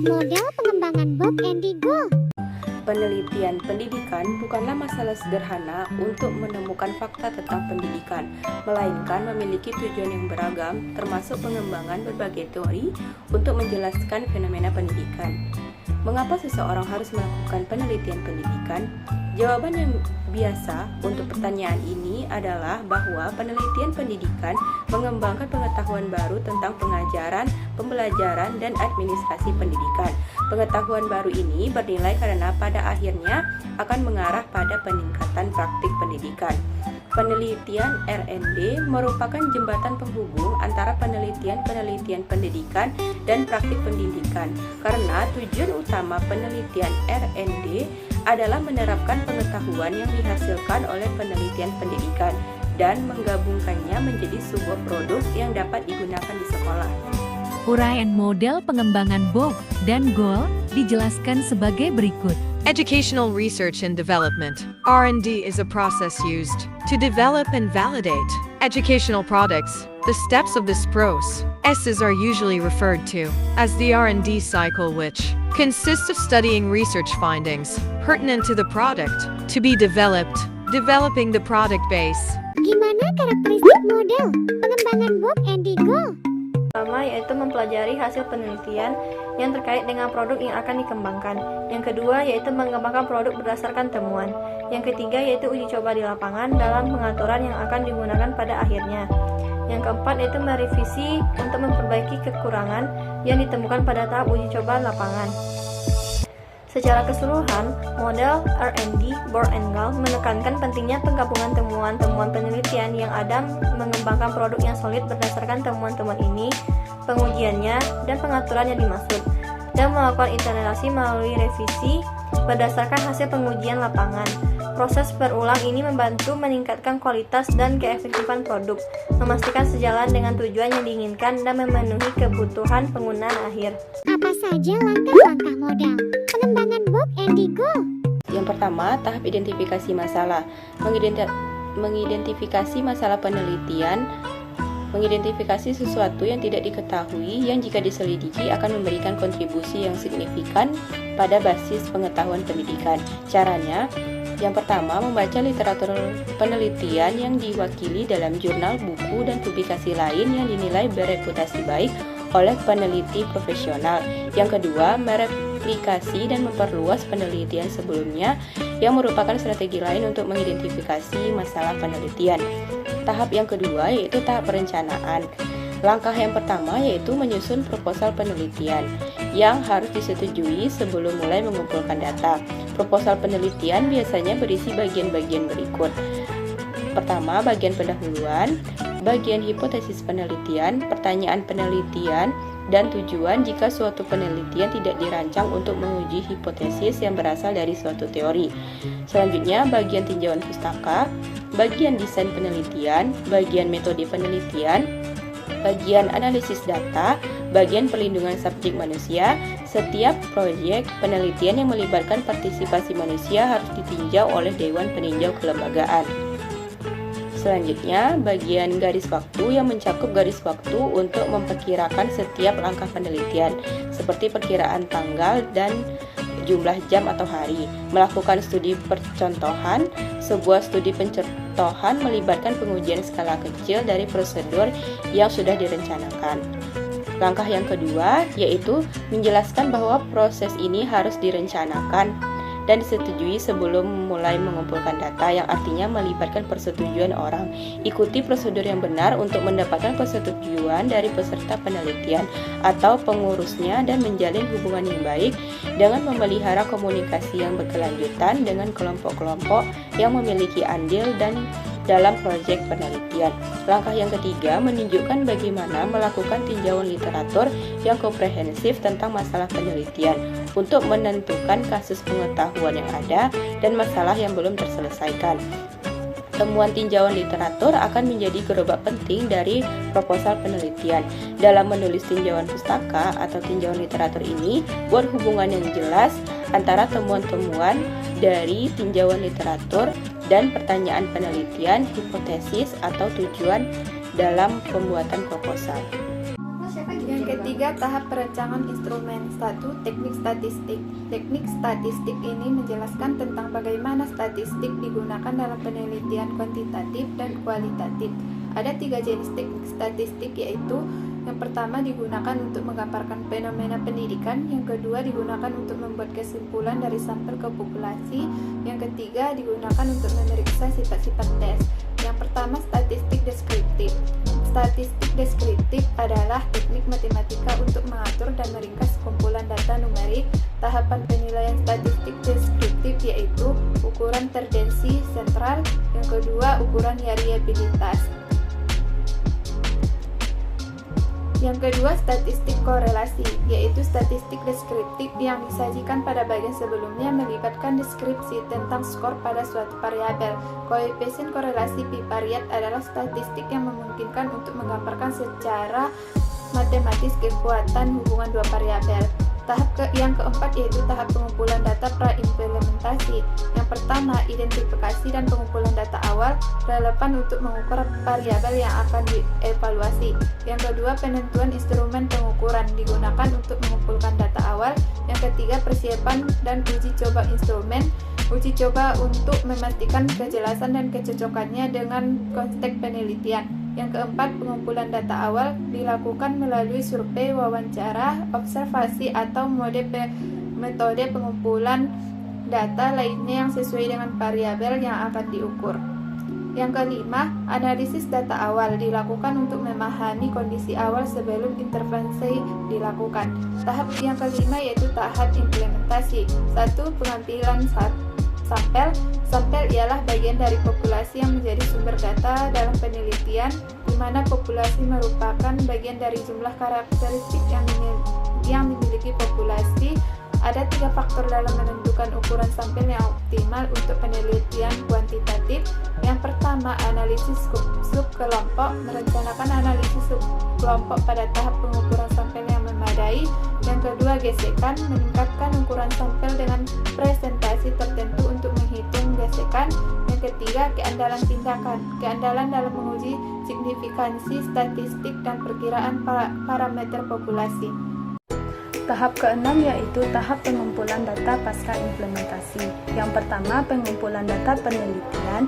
Model pengembangan Bob Andy Goal. Penelitian pendidikan bukanlah masalah sederhana untuk menemukan fakta tentang pendidikan, melainkan memiliki tujuan yang beragam, termasuk pengembangan berbagai teori untuk menjelaskan fenomena pendidikan. Mengapa seseorang harus melakukan penelitian pendidikan? Jawaban yang biasa untuk pertanyaan ini adalah bahwa penelitian pendidikan mengembangkan pengetahuan baru tentang pengajaran, pembelajaran, dan administrasi pendidikan. Pengetahuan baru ini bernilai karena pada akhirnya akan mengarah pada peningkatan praktik pendidikan. Penelitian R&D merupakan jembatan penghubung antara penelitian pendidikan dan praktik pendidikan, karena tujuan utama penelitian R&D adalah menerapkan pengetahuan yang dihasilkan oleh penelitian pendidikan dan menggabungkannya menjadi sebuah produk yang dapat digunakan di sekolah. Uraian model pengembangan Bob dan Goal dijelaskan sebagai berikut. Educational research and development, R&D, is a process used to develop and validate educational products. The steps of this process are usually referred to as the R&D cycle, which consists of studying research findings pertinent to the product to be developed, developing the product base. Gimana karakteristik model pengembangan Bob Andy Goal? Pertama yaitu mempelajari hasil penelitian yang terkait dengan produk yang akan dikembangkan. Yang kedua yaitu mengembangkan produk berdasarkan temuan. Yang ketiga yaitu uji coba di lapangan dalam pengaturan yang akan digunakan pada akhirnya. Yang keempat yaitu merevisi untuk memperbaiki kekurangan yang ditemukan pada tahap uji coba lapangan. Secara keseluruhan, model R&D Bob and Goal menekankan pentingnya penggabungan temuan-temuan penelitian yang ada mengembangkan produk yang solid berdasarkan temuan-temuan ini, pengujiannya, dan pengaturan yang dimaksud, dan melakukan iterasi melalui revisi berdasarkan hasil pengujian lapangan. Proses berulang ini membantu meningkatkan kualitas dan keefektifan produk, memastikan sejalan dengan tujuan yang diinginkan, dan memenuhi kebutuhan penggunaan akhir. Apa saja langkah-langkah model pengembangan Bob Andy Goal? Yang pertama, tahap identifikasi masalah. Mengidentifikasi masalah penelitian, mengidentifikasi sesuatu yang tidak diketahui yang jika diselidiki akan memberikan kontribusi yang signifikan pada basis pengetahuan pendidikan. Caranya, yang pertama, membaca literatur penelitian yang diwakili dalam jurnal, buku, dan publikasi lain yang dinilai bereputasi baik oleh peneliti profesional. Yang kedua, mereplikasi dan memperluas penelitian sebelumnya yang merupakan strategi lain untuk mengidentifikasi masalah penelitian. Tahap yang kedua yaitu tahap perencanaan. Langkah yang pertama yaitu menyusun proposal penelitian yang harus disetujui sebelum mulai mengumpulkan data. Proposal penelitian biasanya berisi bagian-bagian berikut. Pertama, bagian pendahuluan, bagian hipotesis penelitian, pertanyaan penelitian, dan tujuan jika suatu penelitian tidak dirancang untuk menguji hipotesis yang berasal dari suatu teori. Selanjutnya, bagian tinjauan pustaka, bagian desain penelitian, bagian metode penelitian, bagian analisis data, bagian perlindungan subjek manusia. Setiap proyek penelitian yang melibatkan partisipasi manusia harus ditinjau oleh Dewan Peninjau Kelembagaan. Selanjutnya, bagian garis waktu yang mencakup garis waktu untuk memperkirakan setiap langkah penelitian, seperti perkiraan tanggal dan jumlah jam atau hari. Melakukan studi percontohan. Sebuah studi pencontohan melibatkan pengujian skala kecil dari prosedur yang sudah direncanakan. Langkah yang kedua yaitu menjelaskan bahwa proses ini harus direncanakan dan disetujui sebelum mulai mengumpulkan data, yang artinya melibatkan persetujuan orang. Ikuti prosedur yang benar untuk mendapatkan persetujuan dari peserta penelitian atau pengurusnya dan menjalin hubungan yang baik dengan memelihara komunikasi yang berkelanjutan dengan kelompok-kelompok yang memiliki andil dan dalam proyek penelitian. Langkah yang ketiga menunjukkan bagaimana melakukan tinjauan literatur yang komprehensif tentang masalah penelitian untuk menentukan kasus pengetahuan yang ada dan masalah yang belum terselesaikan. Temuan tinjauan literatur akan menjadi gerobak penting dari proposal penelitian. Dalam menulis tinjauan pustaka atau tinjauan literatur ini, buat hubungan yang jelas antara temuan-temuan dari tinjauan literatur dan pertanyaan penelitian, hipotesis, atau tujuan dalam pembuatan proposal. Yang ketiga, tahap perancangan instrumen. 1. Teknik statistik. Teknik statistik ini menjelaskan tentang bagaimana statistik digunakan dalam penelitian kuantitatif dan kualitatif. Ada 3 jenis teknik statistik, yaitu yang pertama digunakan untuk menggambarkan fenomena pendidikan, yang kedua digunakan untuk membuat kesimpulan dari sampel ke populasi, yang ketiga digunakan untuk memeriksa sifat-sifat tes. Yang pertama, statistik deskriptif. Statistik deskriptif adalah teknik matematika untuk mengatur dan meringkas kumpulan data numerik. Tahapan penilaian statistik deskriptif yaitu ukuran tendensi sentral, yang kedua ukuran variabilitas. Yang kedua, statistik korelasi, yaitu statistik deskriptif yang disajikan pada bagian sebelumnya melibatkan deskripsi tentang skor pada suatu variabel. Koefisien korelasi bivariat adalah statistik yang memungkinkan untuk menggambarkan secara matematis kekuatan hubungan dua variabel. Yang keempat yaitu tahap pengumpulan data pra-implementasi. Yang pertama, identifikasi dan pengumpulan data awal relevan untuk mengukur variabel yang akan dievaluasi. Yang kedua, penentuan instrumen pengukuran digunakan untuk mengumpulkan data awal. Yang ketiga, persiapan dan uji coba instrumen. Uji coba untuk memastikan kejelasan dan kecocokannya dengan konteks penelitian. Yang keempat, pengumpulan data awal dilakukan melalui survei, wawancara, observasi, atau metode pengumpulan data lainnya yang sesuai dengan variabel yang akan diukur. Yang kelima, analisis data awal dilakukan untuk memahami kondisi awal sebelum intervensi dilakukan. Tahap yang kelima yaitu tahap implementasi. 1. Pengambilan sampel. Sampel ialah bagian dari populasi yang menjadi sumber data dalam penelitian, di mana populasi merupakan bagian dari jumlah karakteristik yang dimiliki populasi. Ada 3 faktor dalam menentukan ukuran sampel yang optimal untuk penelitian kuantitatif. Yang pertama, analisis subkelompok. Merencanakan analisis subkelompok pada tahap pengukuran sampel yang memadai. Yang kedua, gesekan. Meningkatkan ukuran sampel dengan presentasi tertentu untuk menghitung gesekan. Yang ketiga, keandalan tindakan. Keandalan dalam menguji signifikansi statistik dan perkiraan parameter populasi. Tahap keenam yaitu tahap pengumpulan data pasca implementasi. Yang pertama, pengumpulan data penelitian.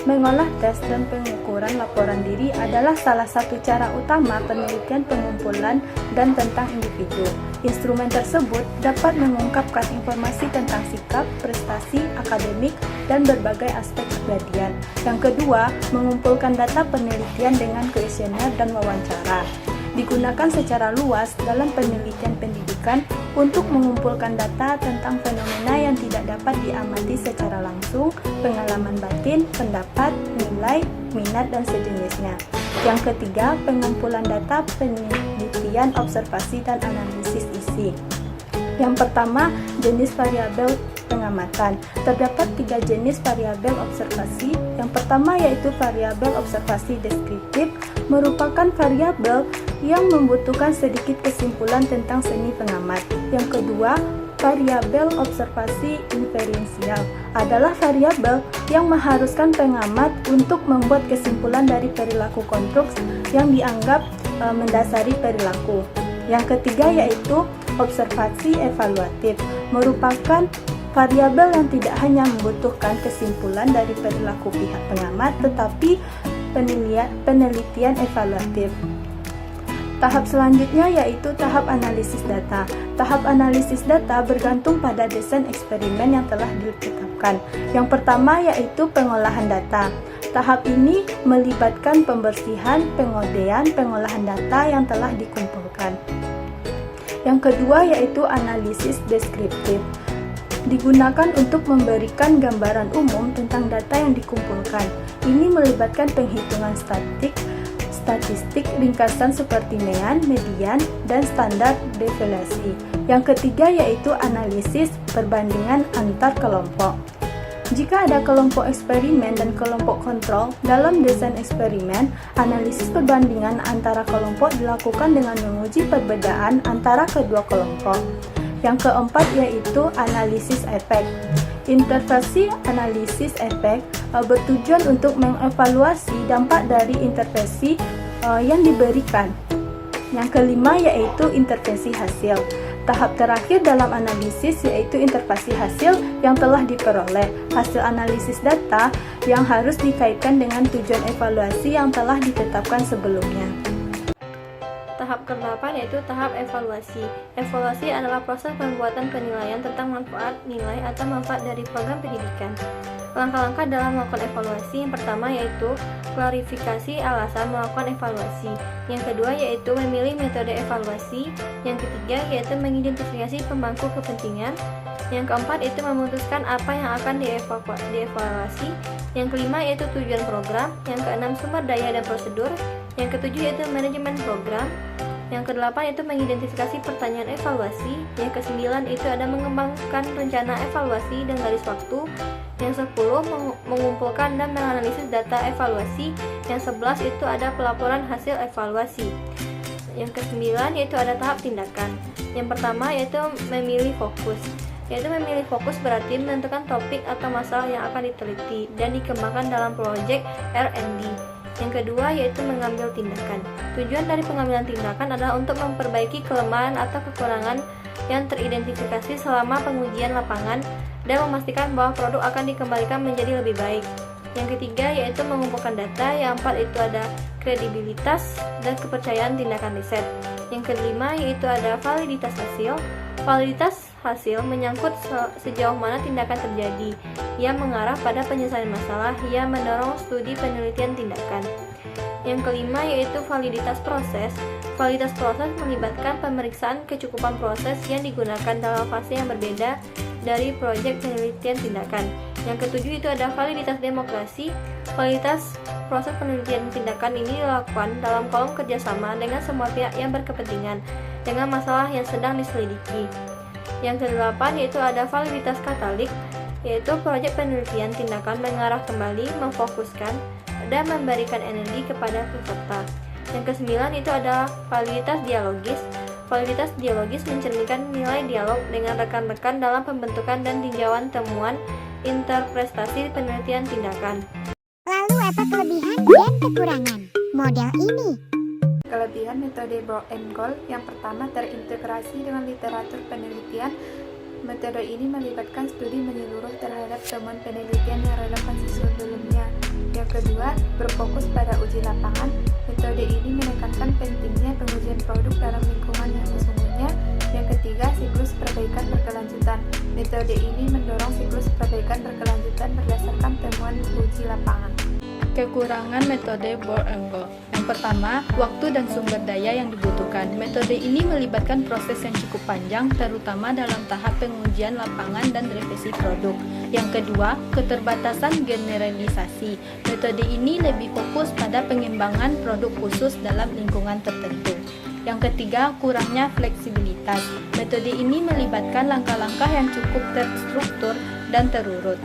Mengolah tes dan pengukuran laporan diri adalah salah satu cara utama penelitian pengumpulan dan tentang individu. Instrumen tersebut dapat mengungkapkan informasi tentang sikap, prestasi, akademik, dan berbagai aspek kepribadian. Yang kedua, mengumpulkan data penelitian dengan kuesioner dan wawancara. Digunakan secara luas dalam penelitian pendidikan untuk mengumpulkan data tentang fenomena yang tidak dapat diamati secara langsung, pengalaman batin, pendapat, nilai, minat, dan sejenisnya. Yang ketiga, pengumpulan data penelitian, observasi, dan analisis isi. Yang pertama, jenis variabel pengamatan. Terdapat 3 jenis variabel observasi. Yang pertama yaitu variabel observasi deskriptif, merupakan variabel yang membutuhkan sedikit kesimpulan tentang seni pengamat. Yang kedua, variabel observasi inferensial adalah variabel yang mengharuskan pengamat untuk membuat kesimpulan dari perilaku konteks yang dianggap mendasari perilaku. Yang ketiga yaitu observasi evaluatif, merupakan variabel yang tidak hanya membutuhkan kesimpulan dari perilaku pihak pengamat, tetapi penelitian evaluatif. Tahap selanjutnya yaitu tahap analisis data. Tahap analisis data bergantung pada desain eksperimen yang telah ditetapkan. Yang pertama yaitu pengolahan data. Tahap ini melibatkan pembersihan, pengodean, pengolahan data yang telah dikumpulkan. Yang kedua yaitu analisis deskriptif. Digunakan untuk memberikan gambaran umum tentang data yang dikumpulkan. Ini melibatkan penghitungan statistik ringkasan seperti median, dan standar deviasi. Yang ketiga yaitu analisis perbandingan antar kelompok. Jika ada kelompok eksperimen dan kelompok kontrol dalam desain eksperimen, analisis perbandingan antara kelompok dilakukan dengan menguji perbedaan antara kedua kelompok. Yang keempat yaitu analisis efek. Intervensi analisis efek bertujuan untuk mengevaluasi dampak dari intervensi yang diberikan. Yang kelima yaitu intervensi hasil. Tahap terakhir dalam analisis yaitu intervensi hasil yang telah diperoleh. Hasil analisis data yang harus dikaitkan dengan tujuan evaluasi yang telah ditetapkan sebelumnya. Tahap ke-8 yaitu tahap evaluasi. Evaluasi adalah proses pembuatan penilaian tentang manfaat, nilai, atau manfaat dari program pendidikan. Langkah-langkah dalam melakukan evaluasi yang pertama yaitu klarifikasi alasan melakukan evaluasi. Yang kedua yaitu memilih metode evaluasi. Yang ketiga yaitu mengidentifikasi pemangku kepentingan. Yang keempat itu memutuskan apa yang akan dievaluasi. Yang kelima yaitu tujuan program. Yang keenam sumber daya dan prosedur. Yang ketujuh yaitu manajemen program. Yang kedelapan itu mengidentifikasi pertanyaan evaluasi. Yang kesembilan itu ada mengembangkan rencana evaluasi dan garis waktu. Yang 10 mengumpulkan dan menganalisis data evaluasi. Yang 11 itu ada pelaporan hasil evaluasi. Yang ke-9 yaitu ada tahap tindakan. Yang pertama yaitu memilih fokus. Yaitu memilih fokus berarti menentukan topik atau masalah yang akan diteliti dan dikembangkan dalam proyek R&D. Yang kedua yaitu mengambil tindakan. Tujuan dari pengambilan tindakan adalah untuk memperbaiki kelemahan atau kekurangan yang teridentifikasi selama pengujian lapangan dan memastikan bahwa produk akan dikembalikan menjadi lebih baik. Yang ketiga yaitu mengumpulkan data. Yang keempat itu ada kredibilitas dan kepercayaan tindakan riset. Yang kelima yaitu ada validitas hasil. Validitas hasil menyangkut sejauh mana tindakan terjadi yang mengarah pada penyelesaian masalah yang mendorong studi penelitian tindakan. Yang kelima yaitu validitas proses. Validitas proses melibatkan pemeriksaan kecukupan proses yang digunakan dalam fase yang berbeda dari proyek penelitian tindakan. Yang ketujuh itu ada validitas demokrasi. Validitas proses penelitian tindakan ini dilakukan dalam kolom kerjasama dengan semua pihak yang berkepentingan dengan masalah yang sedang diselidiki. Yang kedelapan yaitu ada validitas katalik, yaitu proyek penelitian tindakan mengarah kembali, memfokuskan, dan memberikan energi kepada peserta. Yang kesembilan itu ada validitas dialogis. Validitas dialogis mencerminkan nilai dialog dengan rekan-rekan dalam pembentukan dan tinjauan temuan interpretasi penelitian tindakan. Lalu apa kelebihan dan kekurangan model ini? Kelebihan metode Broad and Goal yang pertama terintegrasi dengan literatur penelitian. Metode ini melibatkan studi menyeluruh terhadap temuan penelitian yang relevan sebelumnya. Yang kedua, berfokus pada uji lapangan. Metode ini menekankan pentingnya pengujian produk dalam lingkungan yang sesungguhnya. Yang ketiga, siklus perbaikan berkelanjutan. Metode ini mendorong siklus perbaikan berkelanjutan berdasarkan temuan uji lapangan. Kekurangan metode Broad and Goal. Yang pertama, waktu dan sumber daya yang dibutuhkan. Metode ini melibatkan proses yang cukup panjang, terutama dalam tahap pengujian lapangan dan revisi produk. Yang kedua, keterbatasan generalisasi. Metode ini lebih fokus pada pengembangan produk khusus dalam lingkungan tertentu. Yang ketiga, kurangnya fleksibilitas. Metode ini melibatkan langkah-langkah yang cukup terstruktur dan terurut.